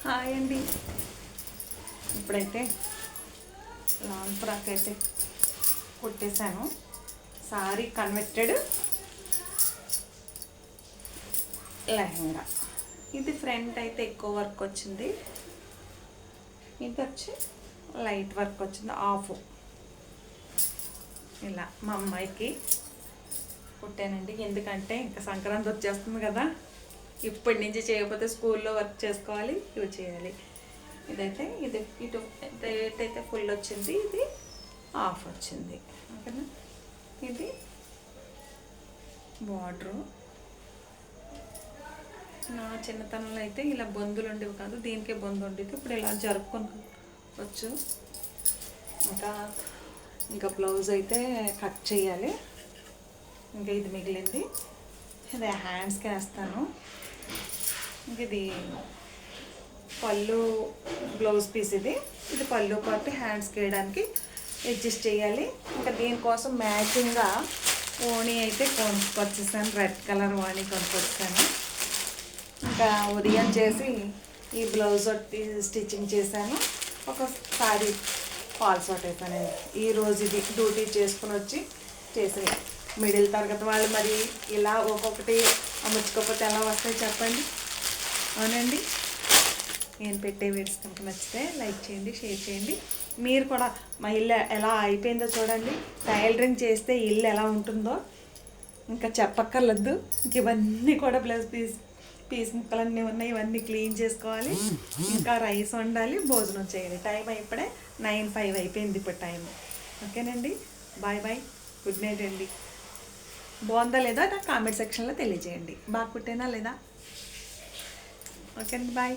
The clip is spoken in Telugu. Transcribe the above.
హాయ్ అండి. ఇప్పుడైతే లాంగ్ ఫ్రాక్ అయితే కుట్టేశాను. Sorry converted lehenga. ఇది ఫ్రంట్ అయితే ఎక్కువ వర్క్ వచ్చింది, ఇది వచ్చి లైట్ వర్క్ వచ్చింది ఆఫ్. ఇలా మా అమ్మాయికి కుట్టానండి. ఎందుకంటే ఇంకా సంక్రాంతి వచ్చేస్తుంది కదా, ఇప్పటి నుంచి చేయకపోతే స్కూల్లో వర్క్ చేసుకోవాలి, ఇవి చేయాలి. ఇదైతే ఇది ఇటు అయితే ఫుల్ వచ్చింది, ఇది ఆఫ్ వచ్చింది. ఓకేనా, ఇది బార్డరు. నా చిన్నతనంలో అయితే ఇలా బొందులు ఉండేవి కాదు, దీనికే బొందు ఉండేది. ఇప్పుడు ఇలా జరుపుకోవచ్చు. ఇంకా బ్లౌజ్ అయితే కట్ చేయాలి. ఇంకా ఇది మిగిలింది, ఇది హ్యాండ్స్కి వేస్తాను. ఇంక ఇది పళ్ళు బ్లౌజ్ పీస్, ఇది పళ్ళు పాటు హ్యాండ్స్కి వేయడానికి అడ్జస్ట్ చేయాలి. ఇంకా దీనికోసం మ్యాచింగ్గా ఓణీ అయితే కొనుక్కొచ్చేసాను, రెడ్ కలర్ ఓణీ కొనుక్కొచ్చాను. ఇంకా ఉదయం చేసి ఈ బ్లౌజ్ స్టిచ్చింగ్ చేశాను. ఒకసారి ఫాల్స్ వేసాను. ఈరోజు ఇది డ్యూటీ చేసుకుని వచ్చి చేసే మిడిల్ తరగతి వాళ్ళు మరి ఇలా ఒక్కొక్కటి అమ్ముచ్చుకోకపోతే ఎలా వస్తాయి చెప్పండి. అవునండి. నేను పెట్టే వీడియోస్ కనుక నచ్చితే లైక్ చేయండి, షేర్ చేయండి. మీరు కూడా మా ఇల్లు ఎలా అయిపోయిందో చూడండి. టైలరింగ్ చేస్తే ఇల్లు ఎలా ఉంటుందో ఇంకా చెప్పక్కర్లేదు. ఇంక ఇవన్నీ కూడా బ్లౌజ్ పీస్ ముక్కలన్నీ ఉన్నాయి, ఇవన్నీ క్లీన్ చేసుకోవాలి. ఇంకా రైస్ వండాలి, భోజనం చేయాలి. టైం ఇప్పుడే 9:05 అయిపోయింది ఇప్పుడు టైం. ఓకేనండి, బాయ్ బాయ్, గుడ్ నైట్ అండి. బాగుందా లేదా నాకు కామెంట్ సెక్షన్లో తెలియజేయండి. బాగా కుట్టేనా లేదా? ఓకే అండి, బాయ్.